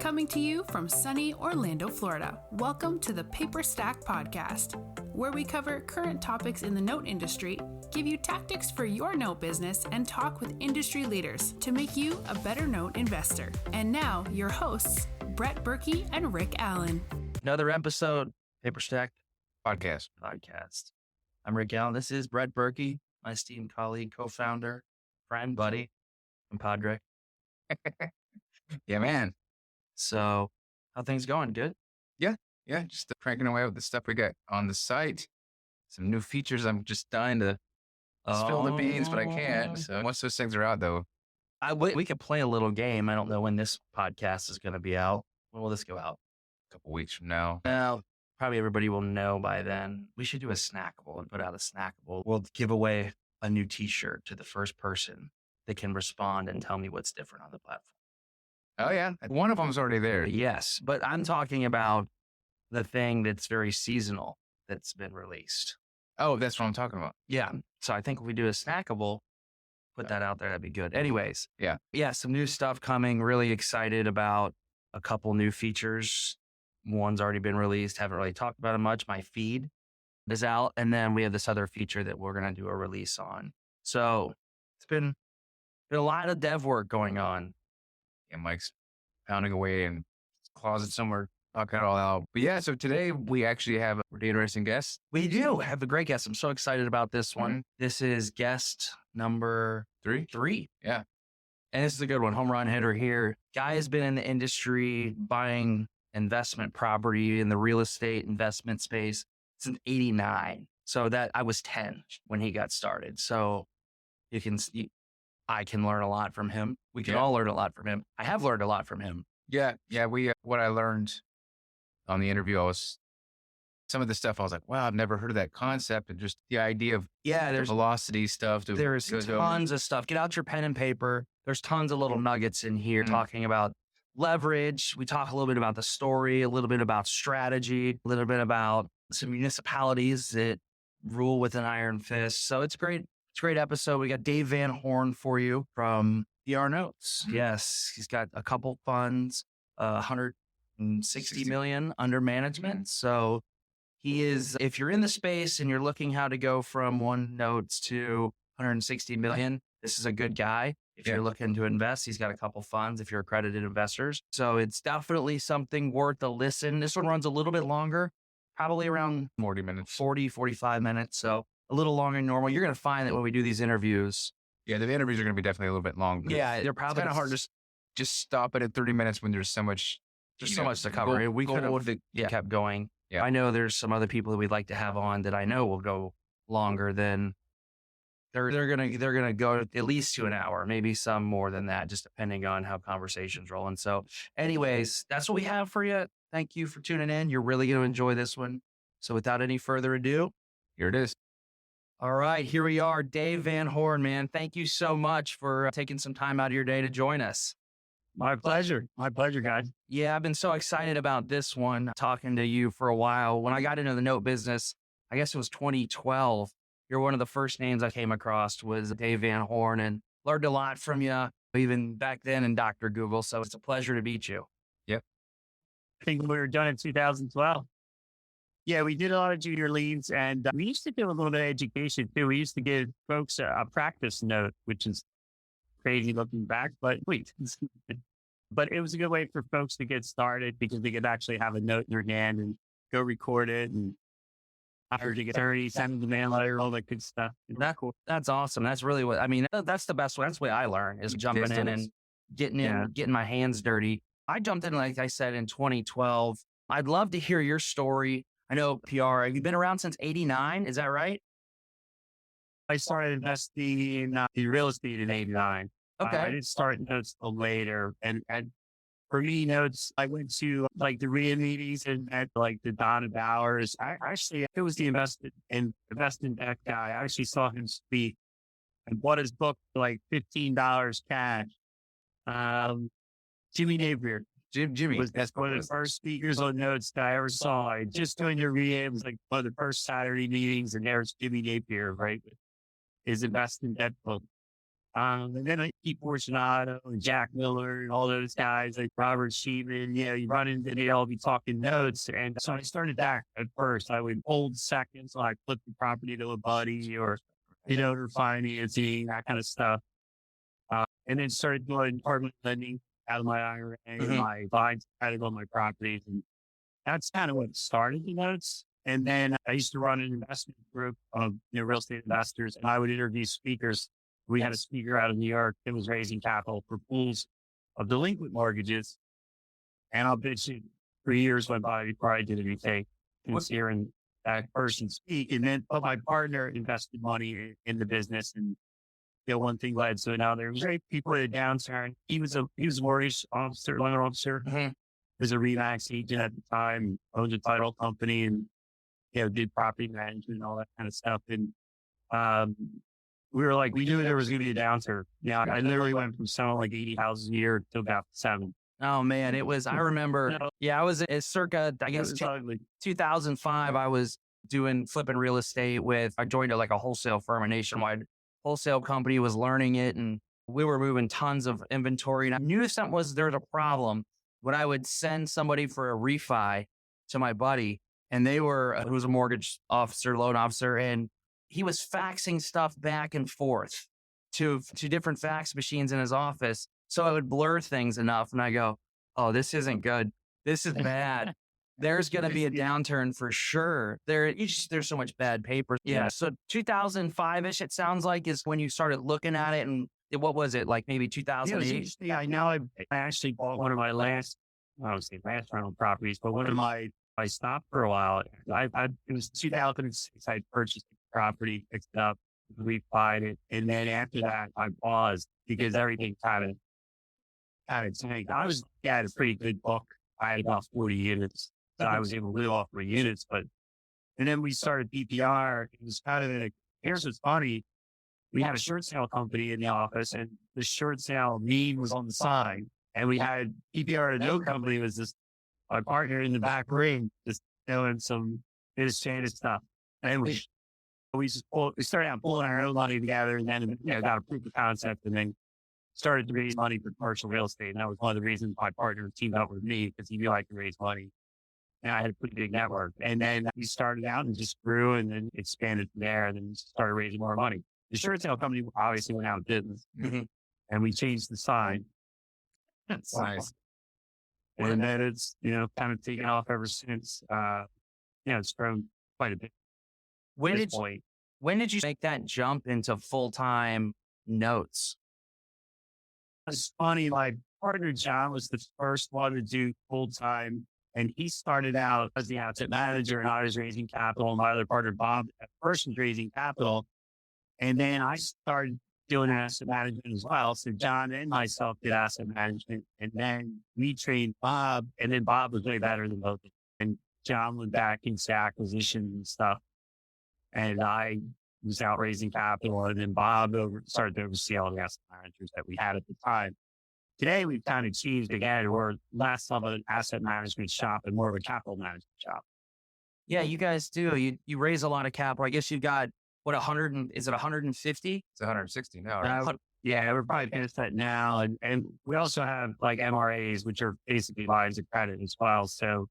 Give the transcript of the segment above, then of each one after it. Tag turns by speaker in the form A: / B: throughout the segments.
A: Coming to you from sunny Orlando, Florida, welcome to the Paperstac podcast, where we cover current topics in the note industry, give you tactics for your note business, and talk with industry leaders to make you a better note investor. And now, your hosts, Brett Berkey and Rick Allen.
B: Another episode, Paperstac
C: podcast.
B: I'm Rick Allen. This is Brett Berkey, my esteemed colleague, co-founder, friend, buddy, compadre.
C: Yeah, man.
B: So, how things going? Good?
C: Yeah. Just cranking away with the stuff we got on the site. Some new features. I'm just dying to spill the beans, but I can't. So once those things are out, though,
B: We could play a little game. I don't know when this podcast is going to be out. When will this go out?
C: a couple weeks from now.
B: Well, probably everybody will know by then. We should do a Snackable and put out a Snackable. We'll give away a new t-shirt to the first person that can respond and tell me what's different on the platform.
C: Oh, yeah. One of them's already there.
B: Yes, but I'm talking about the thing that's very seasonal that's been released.
C: Oh, that's what I'm talking about.
B: Yeah. So I think if we do a Snackable, put that out there, that'd be good. Anyways.
C: Yeah.
B: Some new stuff coming. Really excited about a couple new features. One's already been released. Haven't really talked about it much. My feed is out. And then we have this other feature that we're going to do a release on. So it's been a lot of dev work going on.
C: And Mike's pounding away in his closet somewhere, talking it all out. But yeah, so today we actually have a pretty interesting guest.
B: We do have a great guest. I'm so excited about this one.
C: Mm-hmm.
B: This is guest number three.
C: Yeah.
B: And this is a good one. Home run hitter here. Guy has been in the industry buying investment property in the real estate investment space since 89. So that I was 10 when he got started. So I can learn a lot from him. We can all learn a lot from him. I have learned a lot from him.
C: Yeah. What I learned on the interview, some of the stuff I was like, wow, I've never heard of that concept. And just the idea of
B: there's
C: velocity stuff.
B: There's tons of stuff. Get out your pen and paper. There's tons of little nuggets in here talking about leverage. We talk a little bit about the story, a little bit about strategy, a little bit about some municipalities that rule with an iron fist. So it's great. It's a great episode. We got Dave Van Horn for you from PR Notes. Yes, he's got a couple funds, 160 million under management. So he is, if you're in the space and you're looking how to go from one notes to 160 million, this is a good guy. If you're looking to invest, he's got a couple funds if you're accredited investors. So it's definitely something worth a listen. This one runs a little bit longer, probably around
C: 40 minutes,
B: 45 minutes. So a little longer than normal. You're going to find that when we do these interviews.
C: Yeah, the interviews are going to be definitely a little bit long.
B: Yeah, they're probably
C: kind of hard to just stop it at 30 minutes when there's so much.
B: There's so much to cover. We could have kept going.
C: Yeah.
B: I know there's some other people that we'd like to have on that I know will go longer than they're gonna go at least to an hour, maybe some more than that, just depending on how conversations roll. And so, anyways, that's what we have for you. Thank you for tuning in. You're really going to enjoy this one. So, without any further ado,
C: here it is.
B: All right, here we are. Dave Van Horn, man. Thank you so much for taking some time out of your day to join us.
D: My pleasure. My pleasure, guys.
B: Yeah, I've been so excited about this one, talking to you for a while. When I got into the note business, I guess it was 2012. You're one of the first names I came across was Dave Van Horn, and learned a lot from you, even back then in Dr. Google. So it's a pleasure to meet you.
C: Yep.
D: I think we were done in 2012. Yeah, we did a lot of junior leads, and we used to do a little bit of education too. We used to give folks a practice note, which is crazy looking back, but but it was a good way for folks to get started because they could actually have a note in their hand and go record it and hire to get 30, send the mail letter, all that good stuff.
B: That's awesome. That's really what, I mean, that's the best way. That's the way I learn is jumping in and getting my hands dirty. I jumped in, like I said, in 2012. I'd love to hear your story. I know PR, have you been around since 89? Is that right?
D: I started investing in real estate in 89.
B: Okay.
D: I didn't start notes till later. And for me, notes, I went to like the RIA meetings and met like the Donna Bowers. It was the investment deck guy. I actually saw him speak and bought his book for like $15 cash. Jimmy Napier.
C: Jimmy
D: was one of the first speakers on notes that I ever saw. I just joined the RIA. It was like one of the first Saturday meetings, and there's Jimmy Napier, right? His investment debt book. And then Pete Fortunato and Jack Miller and all those guys, like Robert Sheeman, you run into, they'd all be talking notes. And so I started that at first. I would hold seconds, like flip the property to a buddy or, or financing, that kind of stuff. And then started doing apartment lending out of my IRA, my lines credit on my properties. And that's kind of what started the notes. And then I used to run an investment group of real estate investors, and I would interview speakers. We had a speaker out of New York that was raising capital for pools of delinquent mortgages. And I'll bet you 3 years went by before I did anything. Was hearing that person speak. And then, but my partner invested money in the business, and one thing led to another. It was great. People at a downturn. He was a mortgage officer, loan officer. Was a Remax agent at the time, owned a title company, and did property management and all that kind of stuff. And we were like, we knew there was going to be a downturn. Yeah, I literally went from selling like 80 houses a year to about 7.
B: Oh man, it was. I remember. Yeah, I was circa, I guess, 2005. I was doing flipping real estate I joined like a wholesale firm, a nationwide wholesale company, was learning it, and we were moving tons of inventory. And I knew there was a problem when I would send somebody for a refi to my buddy, and who was a mortgage officer, loan officer, and he was faxing stuff back and forth to different fax machines in his office. So I would blur things enough, and I go, oh, this isn't good. This is bad. There's going to be a downturn for sure. There's so much bad paper. Yeah. So 2005-ish, it sounds like, is when you started looking at it. And what was it, like maybe 2008?
D: Yeah, I know. I actually bought one of my last rental properties, but one of I stopped for a while. It was 2006. I purchased the property, fixed it up, refied it. And then after that, I paused because everything kind of tanked. I had a pretty good book. I had about 40 units. So I was able to live off my units, and then we started PPR. It was kind of here's what's funny. We had a short sale company in the office, and the short sale meme was on the side. And we had PPR to no company was just my partner in the back room, just doing some standard stuff. And we started out pulling our own money together, and then got a proof of concept, and then started to raise money for commercial real estate. And that was one of the reasons my partner teamed up with me, because he knew I could raise money. And I had a pretty big network. And then we started out and just grew, and then expanded from there, and then started raising more money. The short sale company obviously went out of business, and we changed the sign.
C: That's nice.
D: And then it's, kind of taken off ever since. It's grown quite a bit.
B: When did you make that jump into full-time notes?
D: It's funny. My partner, John, was the first one to do full-time. And he started out as the asset manager, and I was raising capital. And my other partner, Bob, at first was raising capital. And then I started doing asset management as well. So John and myself did asset management. And then we trained Bob. And then Bob was way better than both of them. And John went back into acquisition and stuff. And I was out raising capital. And then Bob started to oversee all the asset managers that we had at the time. Today, we've kind of changed again. We're less of an asset management shop and more of a capital management shop.
B: Yeah, you guys do. You raise a lot of capital. I guess you've got, what, 100, is it 150?
C: It's 160 now, right?
D: Yeah, we're probably past that now. And we also have like MRAs, which are basically lines of credit as well. So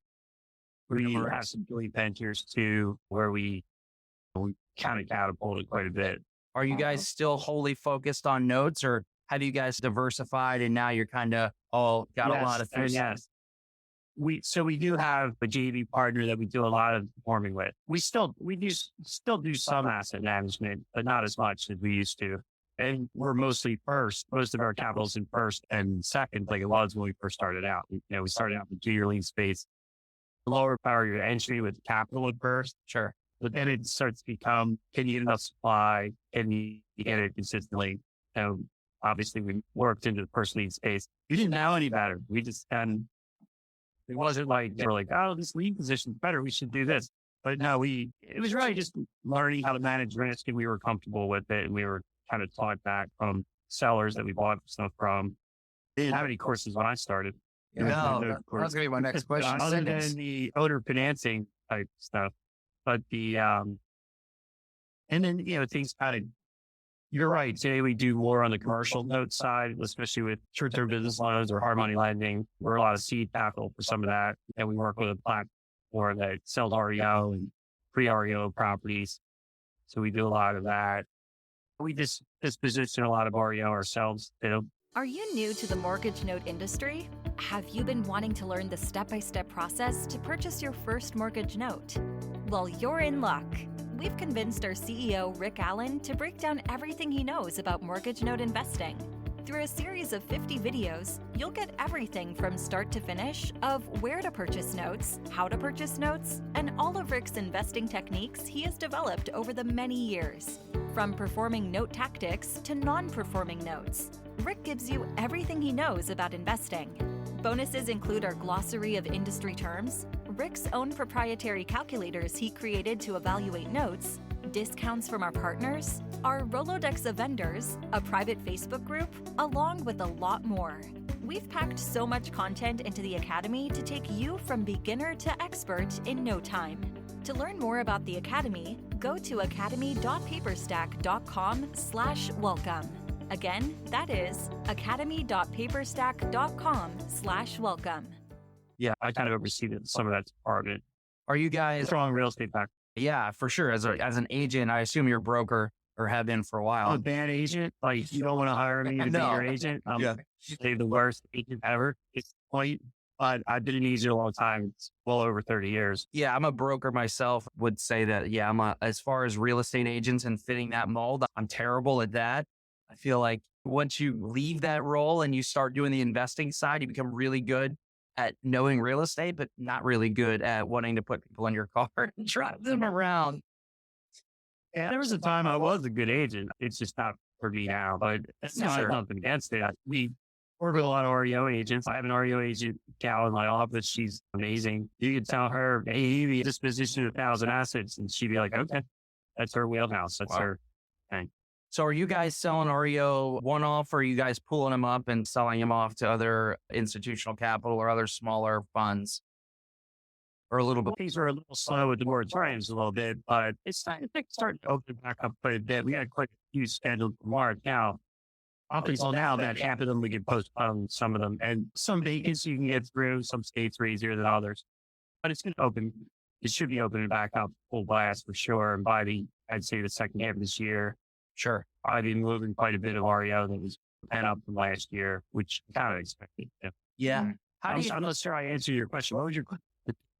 D: we have some joint ventures too, where we kind of catapulted quite a bit.
B: Are you guys still wholly focused on notes, or have you guys diversified and now you're kind of all got a lot of things?
D: Yes. We do have a JV partner that we do a lot of performing with. We still do some asset management, but not as much as we used to. And we're mostly first. Most of our capital's in first and second, like it was when we first started out. We started out in the junior lien space, lower barrier to entry with capital at first.
B: Sure.
D: But then it starts to become, can you get enough supply? Can you get it consistently? Obviously, we worked into the first lien space. We didn't know any better. We just it wasn't like they were like, oh, this lien position's better. We should do this. But no, it was really just learning how to manage risk, and we were comfortable with it. And we were kind of taught back from sellers that we bought stuff from. They didn't have any courses when I started.
C: No, that was going to be my next question.
D: Other than the owner financing type stuff. But and then, things kind of You're right. Today we do more on the commercial note side, especially with short-term business loans or hard money lending. We're a lot of seed capital for some of that. And we work with a platform that sells REO and pre-REO properties. So we do a lot of that. We just disposition a lot of REO ourselves.
E: Are you new to the mortgage note industry? Have you been wanting to learn the step-by-step process to purchase your first mortgage note? Well, you're in luck. We've convinced our CEO, Rick Allen, to break down everything he knows about mortgage note investing. Through a series of 50 videos, you'll get everything from start to finish of where to purchase notes, how to purchase notes, and all of Rick's investing techniques he has developed over the many years. From performing note tactics to non-performing notes, Rick gives you everything he knows about investing. Bonuses include our glossary of industry terms, Rick's own proprietary calculators he created to evaluate notes, discounts from our partners, our Rolodex of vendors, a private Facebook group, along with a lot more. We've packed so much content into the Academy to take you from beginner to expert in no time. To learn more about the Academy, go to academy.paperstac.com/welcome. Again, that is academy.paperstac.com/welcome.
D: Yeah, I kind of oversee some of that department.
B: Are you guys
D: Strong real estate back.
B: Yeah, for sure. As an agent, I assume you're a broker or have been for a while.
D: I'm a bad agent. Like, you don't want to hire me to be your agent. I'm the worst agent ever. It's point, but I've been an agent a long time. It's well over 30 years.
B: Yeah, I'm a broker myself. Would say that, yeah, as far as real estate agents and fitting that mold, I'm terrible at that. I feel like once you leave that role and you start doing the investing side, you become really good at knowing real estate, but not really good at wanting to put people in your car and drive them around.
D: Yeah, there was a time I was a good agent. It's just not for me now, but that's not nothing against it. We work with a lot of REO agents. I have an REO agent gal in my office. She's amazing. You could tell her, hey, we disposition 1,000 assets, and she'd be like, okay, that's her wheelhouse. That's her thing.
B: So are you guys selling REO one-off, or are you guys pulling them up and selling them off to other institutional capital or other smaller funds? Or a little bit?
D: Things are a little slow with the moratoriums a little bit, but it's starting to open back up quite a bit. We had quite a few scheduled for March now. Up until now, that half of them we can postpone some of them, and some vacancies you can get through. Some states are easier than others, but it's going to open. It should be opening back up full blast for sure. And by I'd say the second half of this year. Sure. I've been moving quite a bit of REO that was pent up from last year, which I kind of expected.
B: Yeah.
D: I'm not sure I answered your question. What was your question?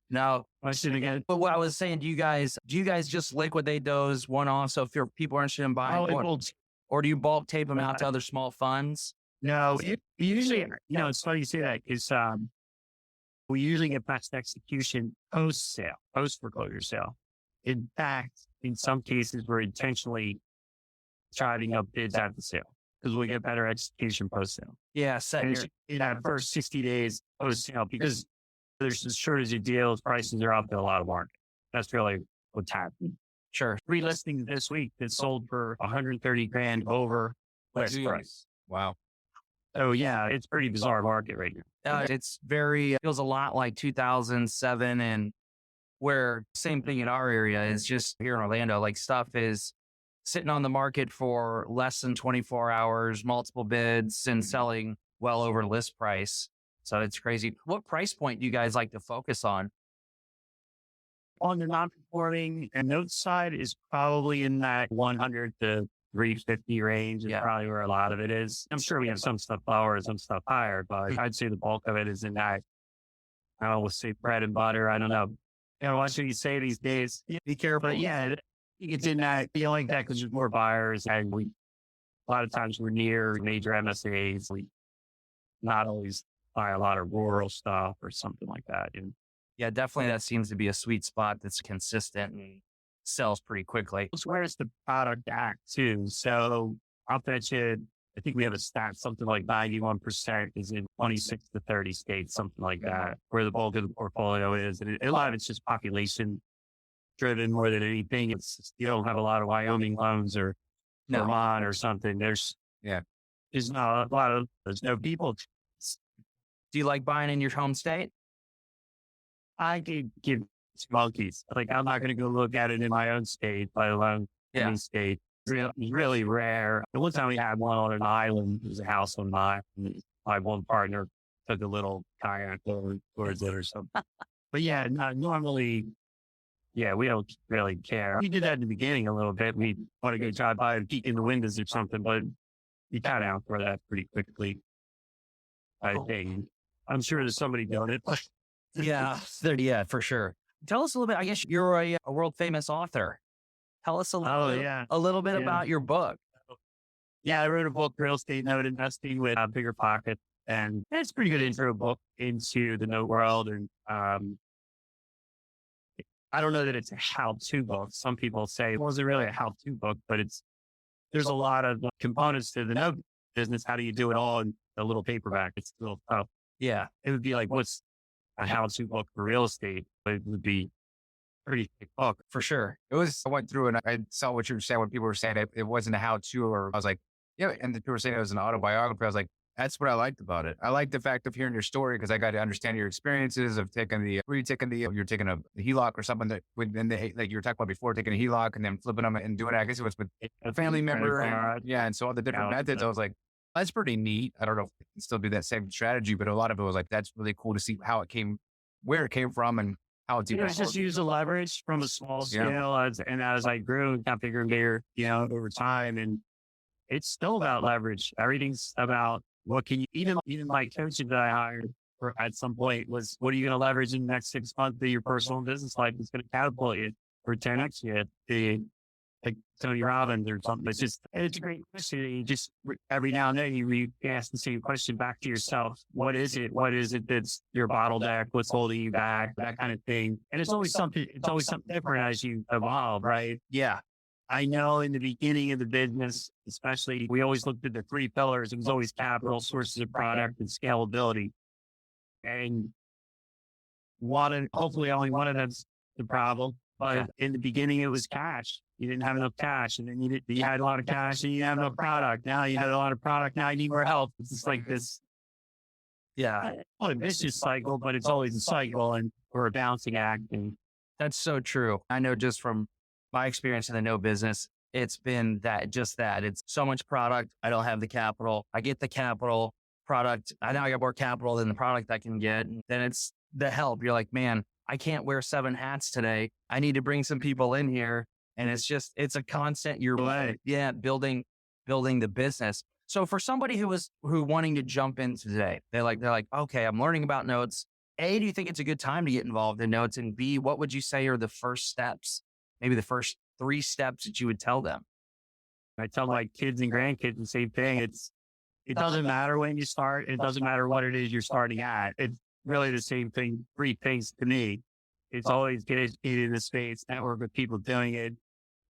B: No.
D: Question again?
B: But what I was saying, do you guys just liquidate those one-off? So if people are interested in buying, or do you bulk tape them out to other small funds?
D: No, usually, it's funny you say that because we usually get fast execution post-sale, post-foreclosure sale. In fact, in some cases, we're intentionally charting up bids at the sale because we get better execution post-sale.
B: Yeah,
D: in that first 60 days post-sale, because there's a shortage of deals, prices are up in a lot of market. That's really what's happening.
B: Sure.
D: 3 listings this week that sold for $130,000 over list price.
C: Wow.
D: Oh yeah, it's pretty bizarre market right now.
B: Feels a lot like 2007, and where same thing in our area is just here in Orlando, like stuff is sitting on the market for less than 24 hours, multiple bids, and selling well over list price. So it's crazy. What price point do you guys like to focus on?
D: On the non-performing and note side is probably in that 100 to 350 range is probably where a lot of it is. I'm sure we have some stuff lower and some stuff higher, but I'd say the bulk of it is in that, I don't know, we'll say bread and butter. I don't know. What should you say these days?
B: Be careful.
D: But yeah, it's in that, like that because there's more buyers, and a lot of times we're near major MSAs. We not always buy a lot of rural stuff or something like that.
B: Yeah, definitely. That seems to be a sweet spot that's consistent and sells pretty quickly.
D: It's where it's the product at too. So I'll bet you, I think we have a stat, something like 91% is in 26 to 30 states, something like that, where the bulk of the portfolio is. And a lot of it's just population driven more than anything. It's you don't have a lot of Wyoming loans or Vermont or something. There's not a lot of, there's no people.
B: Do you like buying in your home state?
D: I could give monkeys. Like, I'm not going to go look at it in my own state, let alone any state. really rare. The one time we had one on an island, it was a house on an island. My one partner took a little kayak over towards it or something. But yeah, normally, yeah, we don't really care. We did that in the beginning a little bit. We want to go drive by and peek in the windows or something, but you kind of outgrow that pretty quickly. I think. I'm sure there's somebody doing it.
B: Yeah, for sure. Tell us a little bit. I guess you're a world famous author. Tell us a little bit about your book.
D: Yeah, I wrote a book, Real Estate Note Investing with Bigger Pocket. And it's a pretty good intro book into the note world. And I don't know that it's a how-to book. Some people say it wasn't really a how-to book, but there's a lot of components to the note business. How do you do it all in a little paperback? It's a little tough.
B: Yeah.
D: It would be like, what's a how-to book for real estate? But it would be a pretty thick book.
B: For sure.
C: I went through and I saw what you were saying when people were saying it wasn't a how-to, or I was like, yeah. And the people were saying it was an autobiography. I was like, that's what I liked about it. I like the fact of hearing your story because I got to understand your experiences of you're taking a HELOC or something that like you were talking about before, taking a HELOC and then flipping them and doing it. I guess it was with a family member. And so all the different methods, I was like, that's pretty neat. I don't know if I can still do that same strategy, but a lot of it was like, that's really cool to see where it came from and how it's
D: even. Just use the leverage from a small scale as I grew and got bigger and bigger, over time. And it's still about leverage. Everything's about what can you, even my coaches that I hired at some point was, what are you going to leverage in the next 6 months of your personal and business life that's going to catapult you for 10x you? Like Tony Robbins or something. It's a great question. You just, every now and then you ask the same question back to yourself. What is it? What is it that's your bottleneck? What's holding you back? That kind of thing. And it's always something different as you evolve, right?
B: Yeah.
D: I know in the beginning of the business, especially, we always looked at the 3 pillars. It was always capital, sources of product, and scalability. And hopefully only one of them's the problem. But in the beginning, it was cash. You didn't have enough cash. And then you had a lot of cash and you didn't have enough product. Now you had a lot of product. Now you need more help. It's just like this. Yeah. Not a vicious cycle, but it's always a cycle or a balancing act. And
B: that's so true. I know just from my experience in the note business, it's been just that. It's so much product. I don't have the capital. I get the capital product. I got more capital than the product I can get. And then it's the help. You're like, man, I can't wear 7 hats today. I need to bring some people in here. And it's a constant, building the business. So for somebody who wanting to jump in today, they're like, okay, I'm learning about notes. A, do you think it's a good time to get involved in notes? And B, what would you say are the first steps? Maybe the first 3 steps that you would tell them?
D: I tell my kids and grandkids the same thing. It doesn't matter when you start. It doesn't matter what it is you're starting at. It's really the same thing, 3 things to me. It's always get educated in the space, network with people doing it,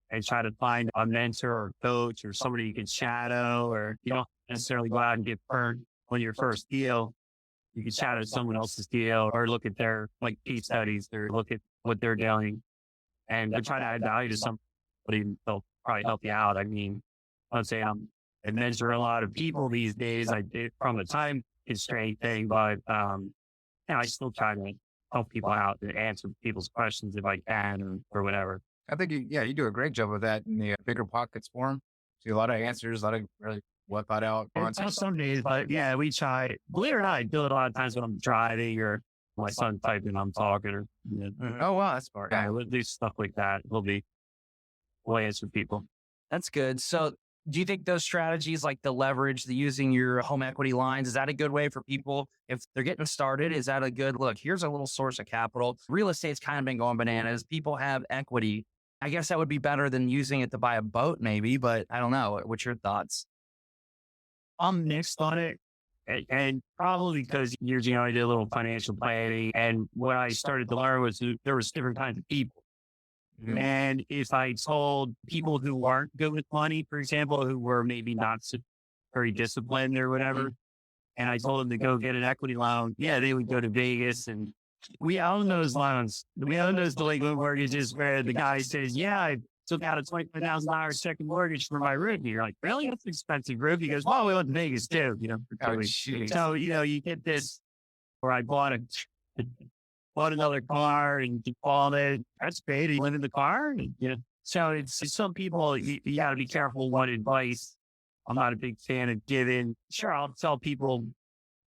D: and try to find a mentor or coach or somebody you can shadow, or you don't necessarily go out and get burnt on your first deal. You can shadow someone else's deal or look at their case studies or look at what they're doing and try to add value to somebody. They'll probably help you out. I mean, I'd say I mentor a lot of people these days. I did from a time constraint thing, but I still try to help people out and answer people's questions if I can or whatever.
C: I think you do a great job of that in the Bigger Pockets forum. See a lot of answers, a lot of really well thought out answers.
D: Some days, but yeah, we try. Believe it or not, I do it a lot of times when I'm driving or my son typing, I'm talking. Or
C: oh wow, that's smart.
D: Yeah, we'll do stuff like that. We'll answer people.
B: That's good. So do you think those strategies like the leverage, the using your home equity lines, is that a good way for people if they're getting started? Is that a good look? Here's a little source of capital. Real estate's kind of been going bananas. People have equity. I guess that would be better than using it to buy a boat maybe, but I don't know. What's your thoughts?
D: I'm mixed on it. And probably because years ago, I did a little financial planning. And what I started to learn was there was different kinds of people. Mm-hmm. And if I told people who aren't good with money, for example, who were maybe not so very disciplined or whatever, and I told them to go get an equity loan, they would go to Vegas. And we own those loans. We own those delinquent mortgages where the guy says, I took out a $25,000 second mortgage for my roof. And you're like, really? That's an expensive roof. He goes, well, we went to Vegas too, So, you get this, or I bought another car and defaulted. That's great. You live in the car. And, So it's some people, you got to be careful what advice. I'm not a big fan of giving. Sure, I'll tell people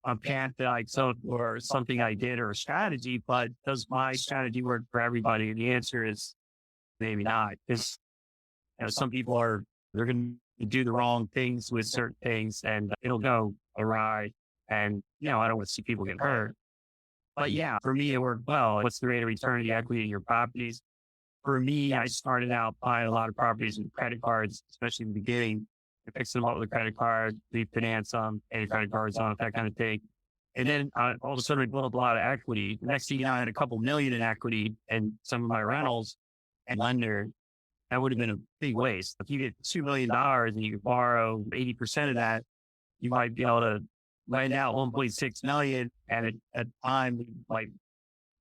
D: a path that I took or something I did or a strategy, but does my strategy work for everybody? And the answer is maybe not. Because some people they're going to do the wrong things with certain things and it'll go awry. And, I don't want to see people get hurt. But yeah, for me, it worked well. What's the rate of return of the equity in your properties? For me, I started out buying a lot of properties with credit cards, especially in the beginning. I fixed them up with a credit card, refinance them, pay credit cards on it, that kind of thing. And then all of a sudden, I built up a lot of equity. The next thing you know, I had a couple million in equity and some of my rentals and lender. That would have been a big waste. If you get $2 million and you borrow 80% of that, you might be able to lend out 1.6 million. And at the time, you might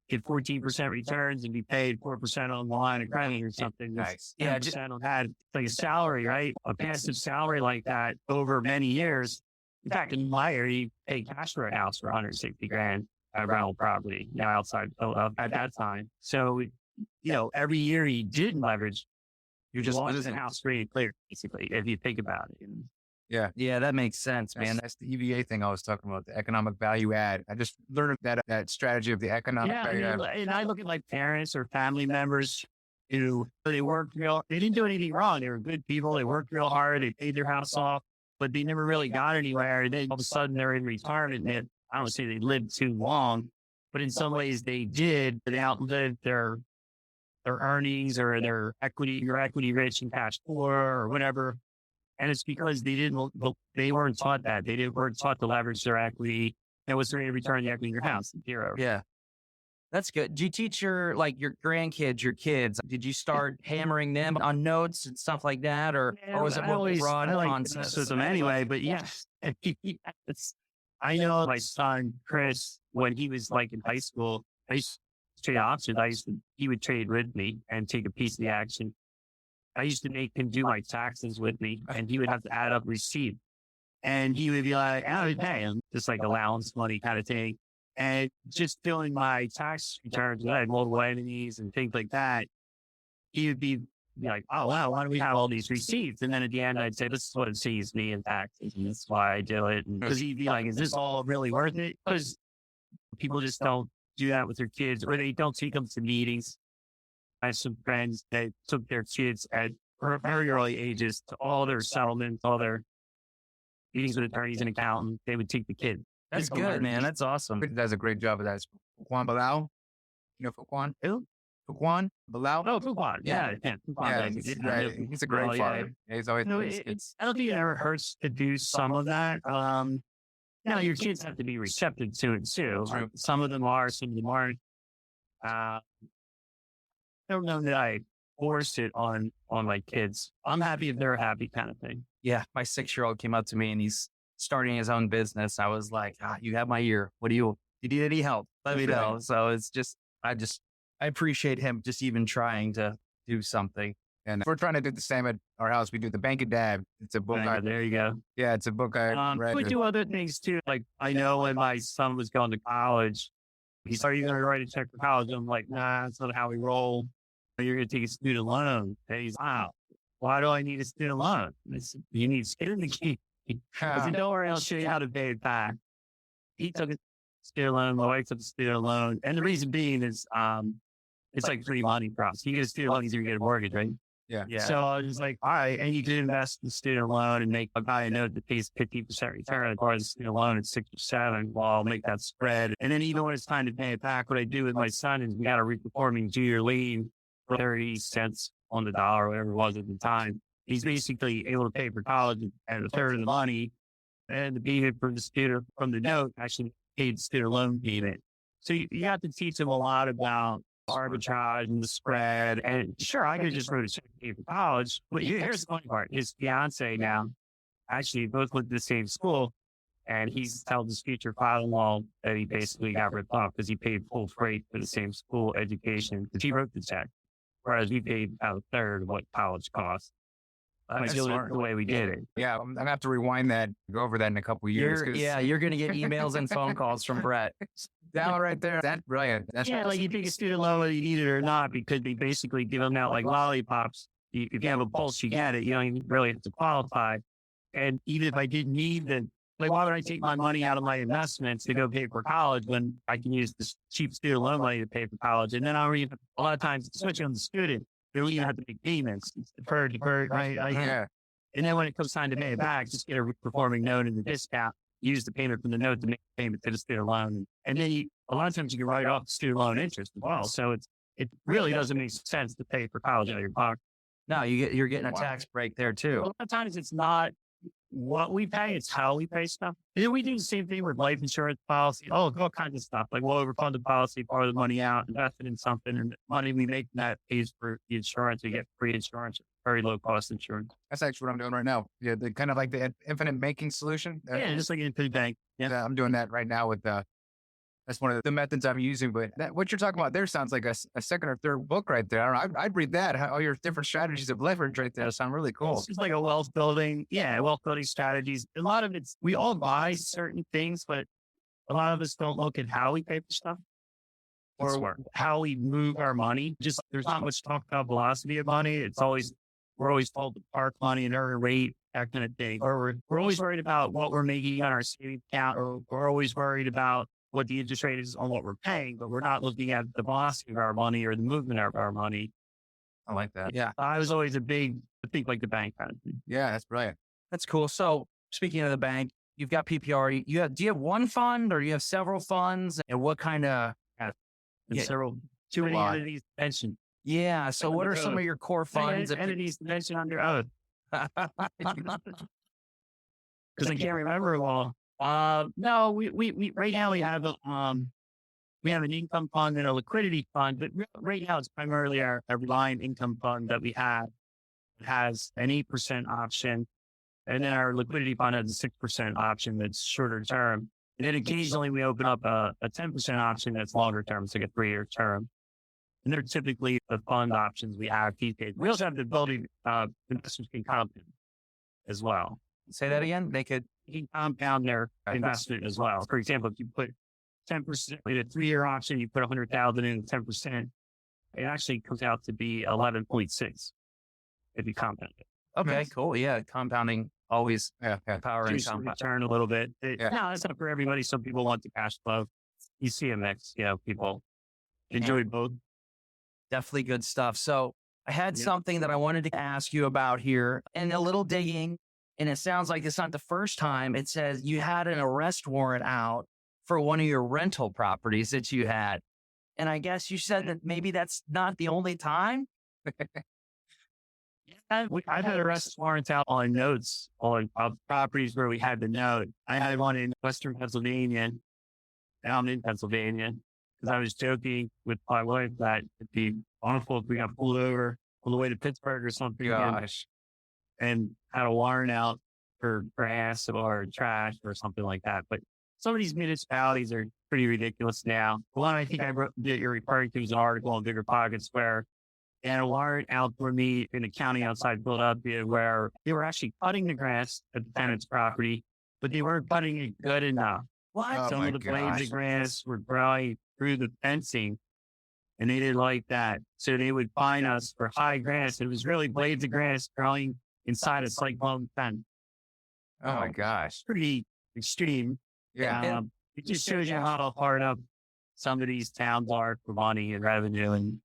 D: get 14% returns and be paid 4% on the line of credit or something.
C: Nice.
D: Yeah, 10% on that. Like a salary, right? A passive salary like that over many years. In fact, in my area, you pay cash for a house for 160 grand at rental property now outside of at that time. So, every year you did leverage, you're just losing house free and clear, basically, if you think about it.
B: Yeah, that makes sense, man.
C: That's the EVA thing I was talking about, the economic value add. I just learned that strategy of the economic value add.
D: And I look at like parents or family members who they didn't do anything wrong. They were good people. They worked real hard. They paid their house off, but they never really got anywhere. And then all of a sudden they're in retirement. And I don't say they lived too long, but in some ways they did. They outlived their earnings or their equity, your equity rich and cash poor or whatever. And it's because they weren't taught that. They weren't taught to leverage their equity. And what's the rate of return on the equity in your house? 0.
B: Yeah. That's good. Do you teach your grandkids, your kids? Did you start hammering them on notes and stuff like that? Or was it more broad concepts?
D: Anyway, but yes. I know my son, Chris, when he was in high school, I used to trade options. He would trade with me and take a piece of the action. I used to make him do my taxes with me and he would have to add up receipts. And he would be like, I would pay him, just like allowance money kind of thing. And just doing my tax returns, I had multiple entities and things like that. He would be like, oh, wow, why do we have all these receipts? And then at the end, I'd say, this is what it saves me in taxes. And that's why I do it. Because he'd be like, is this all really worth it? Because people just don't do that with their kids or they don't take them to meetings. I have some friends that took their kids at very early ages to all their settlements, all their meetings with attorneys and accountants. They would take the kids.
B: That's good, man. That's awesome.
C: He does a great job of that. It's Fuquan Bilal. You know Fuquan?
D: Who?
C: Fuquan Bilal?
D: Oh, Fuquan. Yeah.
C: He's a great father. Yeah, he's always.
D: I don't think it ever hurts to do some of that. Now, your kids have to be receptive to it too. Some of them are, some of them aren't. I don't know that I forced it on my kids. I'm happy if they're happy kind of thing.
B: Yeah. My 6-year-old came up to me and he's starting his own business. I was like, you have my ear. Do you need any help? Let me know. So it's just, I appreciate him just even trying to do something.
C: And we're trying to do the same at our house. We do the Bank of Dad. It's a book.
D: There you go.
C: Yeah, it's a book I read.
D: We do other things too. Like I know when my son was going to college, he started, you going to write a check for college? I'm like, nah, that's not how we roll. You're going to take a student loan. And he's, wow, why do I need a student loan? I said, you need skin in the game. I said, don't worry, I'll show you how to pay it back. He took a student loan. My wife took a student loan. And the reason being is, it's like free money for us. You get a student loan, you get a mortgage, right?
C: Yeah.
D: So I was like, all right. And you can invest in the student loan and make a guy a note that pays 50% return. As far as the student loan, it's 6 or 7. Well, I'll make that spread. And then even when it's time to pay it back, what I do with my son is we got a reperforming junior lien for 30 cents on the dollar, whatever it was at the time. He's basically able to pay for college at a third of the money. And the payment from the student, from the note, actually paid student loan payment. So you have to teach him a lot about arbitrage and the spread. And sure, I could just wrote a check to pay for college. But here's the funny part. His fiance now, actually both went to the same school. And he's told his future father-in-law that he basically got ripped off because he paid full freight for the same school education because he wrote the check. Whereas we paid about a third of what college costs. That's the way we did it.
C: Yeah, I'm going to have to rewind that, go over that in a couple of years.
B: You're going to get emails and phone calls from Brett.
C: That one right there, that's brilliant.
D: Like you take a student loan whether you need it or not because they basically give them out like lollipops. if you have a pulse, you get it. You don't even really have to qualify. And even if I didn't need why would I take my money out of my investments to go pay for college when I can use this cheap student loan money to pay for college? And then a lot of times, especially on the student, they don't even have to make payments. It's deferred, right?
C: Yeah.
D: And then when it comes time to pay it back, just get a performing note and the discount, use the payment from the note to make the payment to the student loan. And then a lot of times you can write off the student loan interest as well. So it really doesn't make sense to pay for college out of your pocket.
B: No, you're getting a tax break there
D: A
B: too.
D: lot of times it's not what we pay, it's how we pay stuff. And then we do the same thing with life insurance policy, all kinds of stuff. Like we'll overfund the policy, borrow the money out, invest it in something, and the money we make from that pays for the insurance. We get free insurance, very low cost insurance.
C: That's actually what I'm doing right now. Yeah, the kind of like the infinite banking solution.
D: Yeah, just like an infinite bank.
C: Yeah, I'm doing that right now with that's one of the methods I'm using. But what you're talking about there sounds like a second or third book right there. I'd read that. All your different strategies of leverage right there sound really cool.
D: It's just like a wealth building strategies. A lot of it's, we all buy certain things, but a lot of us don't look at how we pay for stuff or how we move our money. Just there's not much talk about velocity of money. We're always told to park money and earn a rate, that kind of thing. Or we're always worried about what we're making on our savings account, or we're always worried about what the interest rate is on what we're paying, but we're not looking at the velocity of our money or the movement of our money.
C: I like that.
B: Yeah.
D: I was always I think like the bank kind of thing.
C: Yeah, that's brilliant.
B: That's cool. So speaking of the bank, you've got PPR. Do you have one fund or do you have several funds? And what kind of
D: Too many entities to mention.
B: Yeah. So what are some of your core funds?
D: Entities to mention under oath. Because I can't remember them all. No, we right now we have an income fund and a liquidity fund, but right now it's primarily our Reliant income fund that we have. It has an 8% option, and then our liquidity fund has a 6% option that's shorter term. And then occasionally we open up a 10% option that's longer term, so like a 3-year term. And they're typically the fund options we have these days. We also have the ability investors can compound as well.
B: Say that again. They can
D: compound their investment as well. For example, if you put 10% in a 3-year option, you put 100,000 in 10%, it actually comes out to be 11.6 if you compound it.
B: Okay, cool. Yeah, compounding always powering
D: compound. Return a little bit. No, that's not for everybody. Some people want the cash flow. You see a mix. People enjoy both.
B: Definitely good stuff. So I had something that I wanted to ask you about here, and a little digging. And it sounds like it's not the first time. It says you had an arrest warrant out for one of your rental properties that you had. And I guess you said that maybe that's not the only time.
D: I've had arrest warrants out on notes on properties where we had the note. I had one in Western Pennsylvania. Now I'm in Pennsylvania because I was joking with my wife that it'd be wonderful if we got pulled away to Pittsburgh or something.
C: Gosh.
D: And had a warrant out for grass or trash or something like that. But some of these municipalities are pretty ridiculous now. The one I think I wrote that you're referring to is an article on Bigger Pockets where they had a warrant out for me in a county outside Philadelphia where they were actually cutting the grass at the tenant's property, but they weren't cutting it good enough.
B: What?
D: Some of the blades of grass were growing through the fencing, and they didn't like that. So they would fine us for high grass. It was really blades of grass growing inside a cyclone fence.
C: Oh my gosh.
D: Pretty extreme.
C: Yeah.
D: It just shows you how hard up some of these towns are for money and revenue. And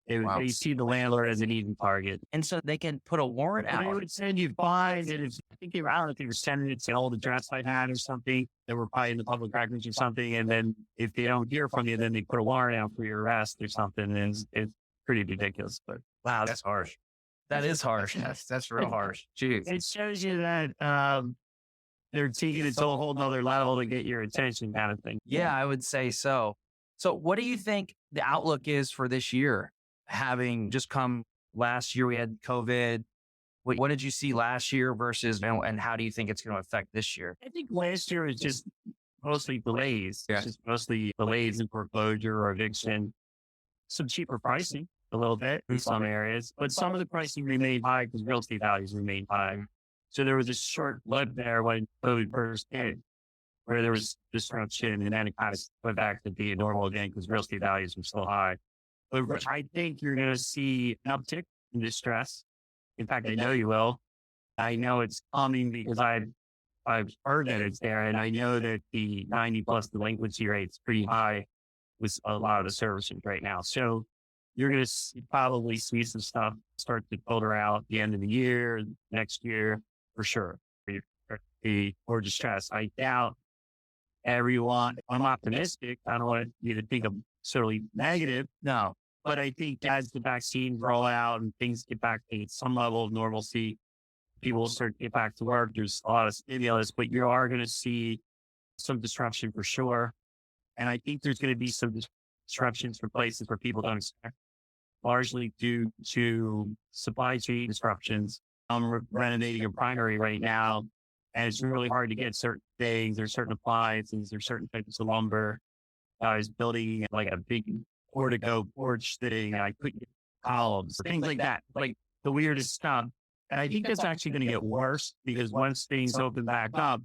D: they see the landlord as an easy target.
B: And so they can put a warrant out.
D: They would send you fines. And I don't know if they were sending it to all the address I had or something. They were probably in the public records or something. And then if they don't hear from you, then they put a warrant out for your arrest or something. And it's pretty ridiculous. But
B: wow,
C: that's harsh.
B: That is harsh.
C: That's real harsh. Jeez.
D: It shows you that they're taking it to a whole nother level to get your attention kind of thing.
B: Yeah, I would say so. So what do you think the outlook is for this year? Having just come last year, we had COVID. What did you see last year versus, and how do you think it's going to affect this year?
D: I think last year was just mostly delays.
C: Yeah.
D: Just mostly delays in foreclosure or eviction. Some cheaper pricing. A little bit in some areas, but some of the pricing remained high because real estate values remained high. So there was a short blip there when COVID first hit, where there was disruption, and then it kind of went back to being normal again because real estate values were still high. But I think you're going to see an uptick in distress. In fact, I know you will. I know it's coming because I've heard that it's there, and I know that the 90 plus delinquency rate is pretty high with a lot of the services right now. So you're going to probably see some stuff start to filter out at the end of the year, next year, for sure. Or distress. I doubt everyone. I'm optimistic. I don't want you to think I'm solely negative. No, but I think as the vaccines roll out and things get back to some level of normalcy, people will start to get back to work. There's a lot of stimulus, but you are going to see some disruption for sure. And I think there's going to be some disruptions for places where people don't expect, largely due to supply chain disruptions. I'm renovating a primary right now, and it's really hard to get certain things. There's certain appliances, there's certain types of lumber. I was building like a big portico porch thing, and I put columns, things like that, like the weirdest stuff. And I think that's actually going to get worse because once things open back up,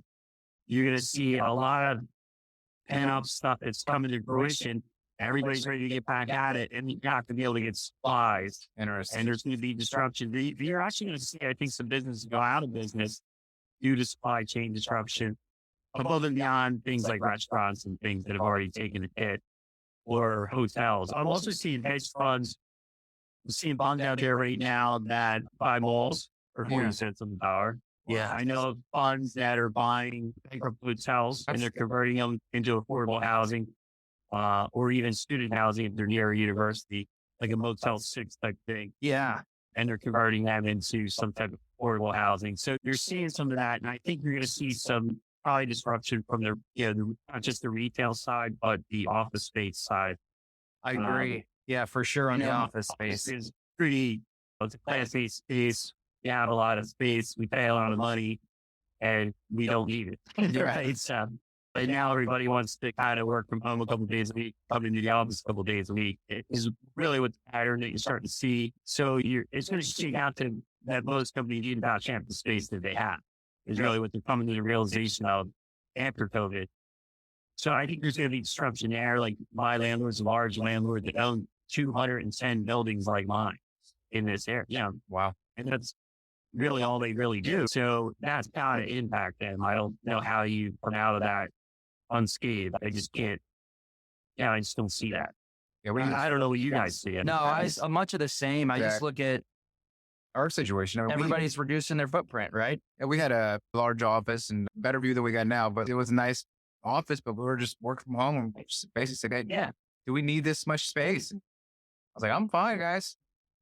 D: you're going to see a lot of pent-up stuff that's coming to fruition. Everybody's ready to get back at it, and you're not going to be able to get supplies.
C: Interesting.
D: And there's going to be disruption. You're actually going to see, I think, some businesses go out of business due to supply chain disruption, above and beyond things like restaurants and things that have already taken a hit, or hotels. I'm also seeing hedge funds. I'm seeing bonds out there right now that buy malls for 40 cents on the dollar.
B: Yeah.
D: I know of funds that are buying bankrupt hotels and they're converting them into affordable housing, or even student housing if they're near a university, like a Motel 6 type thing.
B: Yeah.
D: And they're converting them into some type of affordable housing. So you're seeing some of that. And I think you're going to see some probably disruption from their, not just the retail side, but the office space side.
B: I agree. Yeah, for sure on the office space.
D: Is pretty, it's a class-based space. We have a lot of space. We pay a lot of money and we don't need it. Right. So, but now everybody wants to kind of work from home a couple of days a week, come into the office a couple of days a week. It is really what the pattern that you're starting to see. So it's going to shake out to that most companies need about campus space that they have is really what they're coming to the realization of after COVID. So I think there's going to be disruption there. Like my landlord's a large landlord that owns 210 buildings like mine in this area. Yeah.
C: Wow.
D: And that's really all they really do. So that's got to impact them. I don't know how you come out of that unscathed. I just can't. Yeah, I just don't see that.
C: Yeah,
D: I don't know what you guys see.
B: No, much of the same. I just look at
C: our situation. I mean,
B: everybody's reducing their footprint, right?
C: And we had a large office and better view than we got now, but it was a nice office, but we were just working from home and just basically said, hey, do we need this much space? I was like, I'm fine, guys.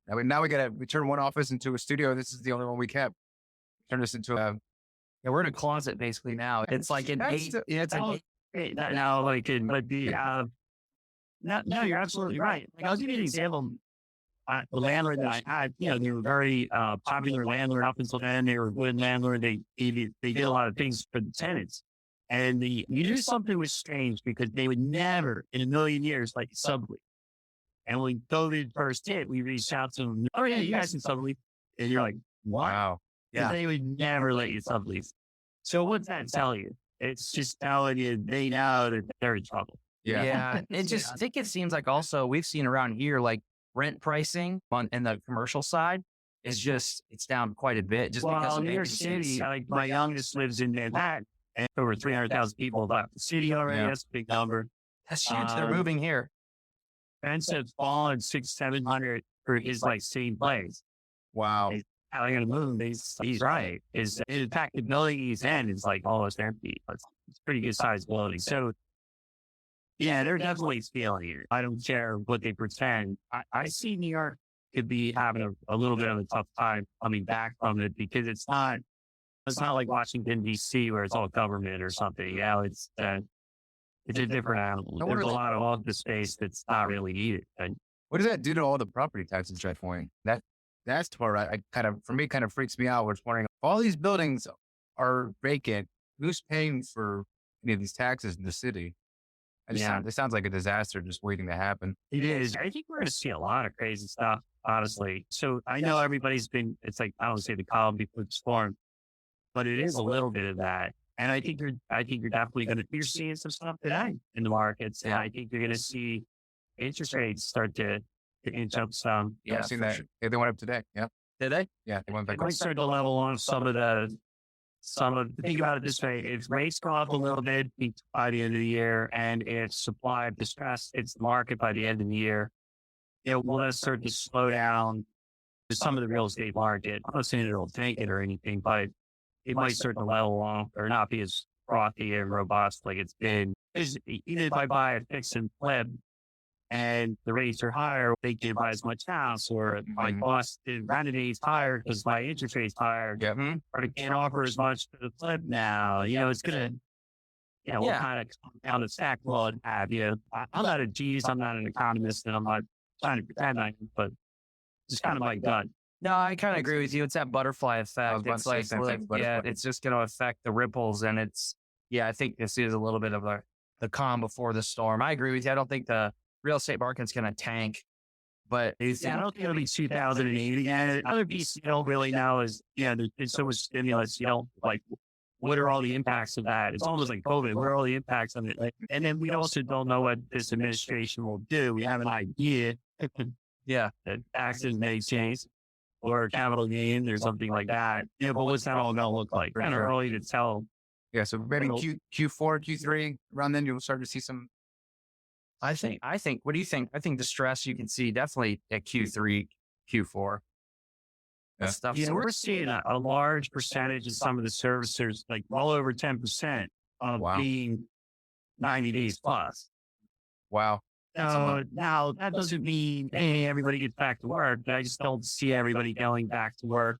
C: Now we turn one office into a studio. This is the only one we kept. Turn this into a.
B: Yeah, we're in a closet basically now. It's like an eight.
D: It's an eight. Now, like it might be. No, you're absolutely right. Like I'll give you an example. The landlord that I had, they were very popular landlord up until then. They were a good landlord. They did a lot of things for the tenants. And you knew something was strange because they would never in a million years like sublease. And when COVID first hit, we reached out to them. Oh yeah, you guys can sublease. And you're like, what?
C: Wow.
D: Yeah. They would never let you sublease. So what's that tell you? It's just telling you they know that they're in trouble.
B: Yeah. I think it seems like also we've seen around here, like rent pricing in the commercial side is it's down quite a bit. Just because of
D: New York City, like my youngest lives in Manhattan and over 300,000 people left the city already. Yeah. That's a big number.
B: That's huge. They're moving here.
D: Rents have fallen 600-700 for his same place.
C: Wow.
D: How are they going to move? He's right. In fact, the building he's in is almost empty. It's a pretty good sized building. So yeah, they're definitely feeling it. I don't care what they pretend. I see New York could be having a little bit of a tough time coming back from it because it's not like Washington, D.C. where it's all government or something. It's a different animal. There's a lot of office space that's not really needed.
C: What does that do to all the property taxes, Jeff? That's the part I kind of freaks me out. We're just wondering, all these buildings are vacant. Who's paying for any of these taxes in the city? It sounds like a disaster just waiting to happen.
D: It is. I think we're going to see a lot of crazy stuff, honestly. So I know everybody's been, it's like, I don't say the column before the storm, but it is a little bit of that. And I think you're definitely you're seeing some stuff today in the markets. And I think you're going to see interest rates start to inch up some.
C: Yeah, I've seen that. Sure. They went up today. Yeah.
B: Did they?
C: Yeah, they went back
D: It might start to level on think about it this way. If rates go up a little bit by the end of the year and if supply of distress hits the market by the end of the year, it will start to slow down some of the real estate market. I'm not saying it'll tank it or anything, but it might start to level off or not be as frothy and robust like it's been. Because even if I buy a fix and flip and the rates are higher, they can't buy as much house, or my cost is renovates higher because my interest rate's higher, or they can't offer as much for the flip now. It's going to, we'll kind of come down the stack what have you. I'm not a genius, I'm not an economist, and I'm not trying to pretend I am, but it's kind of my gut.
B: No, I kind of agree with you. It's that butterfly effect. It's like, it's just going to affect the ripples. And I think this is a little bit of the calm before the storm. I agree with you. I don't think the real estate market's going to tank, but
D: I don't think it'll be 2008 again. Other piece you don't really know is, there's so much stimulus, like, what are all the impacts of that? It's almost like COVID. What are all the impacts of it? And then we also don't know what this administration will do. We have an idea. That taxes may change or capital gains or something like that. But what's that all going to look like? Kind of early to tell.
C: Yeah, so maybe Q4, Q3, around then you'll start to see some.
B: I think, what do you think? I think the stress you can see definitely at Q3, Q4.
D: We're seeing a large percentage of some of the servicers, like well over 10% of being 90 days plus.
C: Wow.
D: Now, that doesn't mean, hey, everybody gets back to work. I just don't see everybody going back to work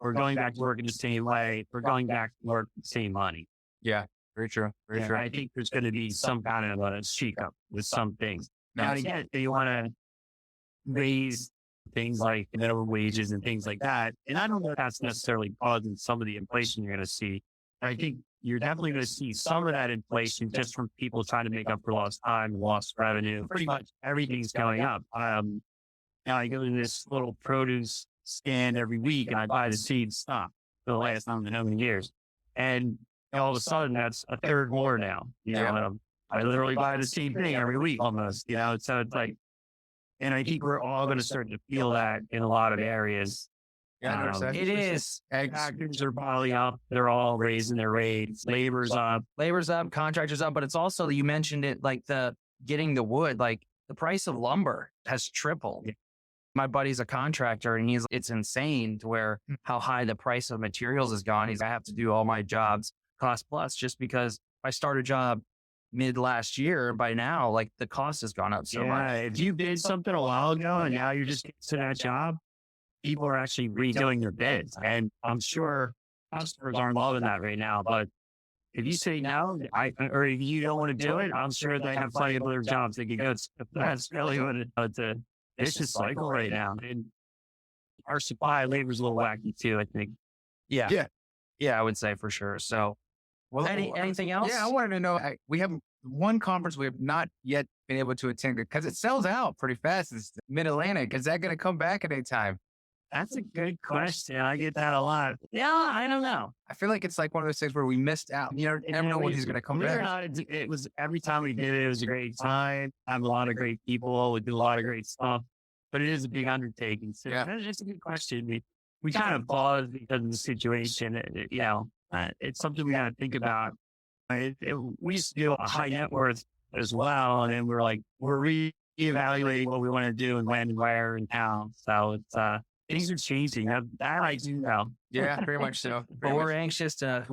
D: or going back to work in the same way or going back to work with the same money.
C: Yeah, very true. Very true.
D: I think there's going to be some kind of a shake-up with some things. Now, again, you want to raise things like minimum wages and things like that. And I don't know if that's necessarily causing some of the inflation you're going to see. I think you're definitely going to see some of that inflation just from people trying to make up for lost time, lost revenue. Pretty much everything's going up. Now I go to this little produce stand every week and I buy the same stuff for the last how many years. And all of a sudden that's a third more now. I literally buy the same thing every week almost, so it's like, and I think we're all going to start to feel that in a lot of areas.
B: It is.
D: Factors are probably up. They're all raising their rates. Labor's up,
B: contractors up. But it's also, you mentioned it, like getting the wood, like the price of lumber has tripled. My buddy's a contractor and it's insane to where how high the price of materials has gone. I have to do all my jobs cost plus just because I start a job mid last year. By now, like the cost has gone up so much.
D: If you did something a while ago and now you're just getting to that job, people are actually redoing their bids. And I'm sure customers aren't loving that right now. But if you say no, or if you don't want to do it, I'm sure they have plenty of other jobs they can go to. That's really what it's a vicious cycle right now. And our supply of labor is a little wacky too, I think.
B: Yeah, I would say for sure. So, anything else?
C: Yeah, I wanted to know. We have one conference we have not yet been able to attend because it sells out pretty fast. It's Mid-Atlantic. Is that going to come back at any time?
D: That's a good question. I get that a lot. Yeah, I don't know.
C: I feel like it's like one of those things where we missed out. You never know when he's going to come back.
D: It was every time we did it, it was a great time. I have a lot of great people. We did a lot of great stuff, but it is a big undertaking. So that's just a good question. We kind of paused because of the situation. It's something we got to think about. We used to do a high net worth as well, and then we're reevaluating what we want to do and when and where and how. So it's things are changing. That I do know.
C: Yeah, very much so.
B: But we're anxious to.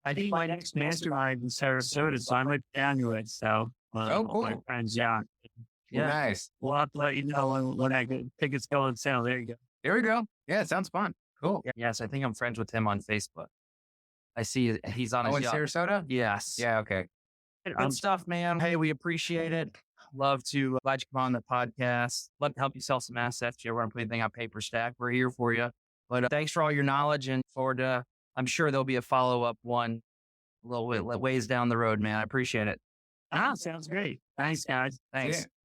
D: I think my next mastermind in Sarasota, so I might be down to it. So,
C: cool.
D: My friends, yeah,
C: nice.
D: We'll have to let you know when I get tickets go on sale. There you go.
C: There we go. Yeah, it sounds fun. Cool.
B: Yes, I think I'm friends with him on Facebook. I see he's on his
C: in Sarasota?
B: Yes.
C: Yeah, okay.
B: Good stuff, man. Hey, we appreciate it. Glad you come on the podcast. Love to help you sell some assets. If you ever want to put anything on Paperstac, we're here for you. But thanks for all your knowledge and forward to, I'm sure there'll be a follow-up one a little bit ways down the road, man. I appreciate it.
D: Sounds great. Thanks, guys.
B: Thanks.
C: Yeah.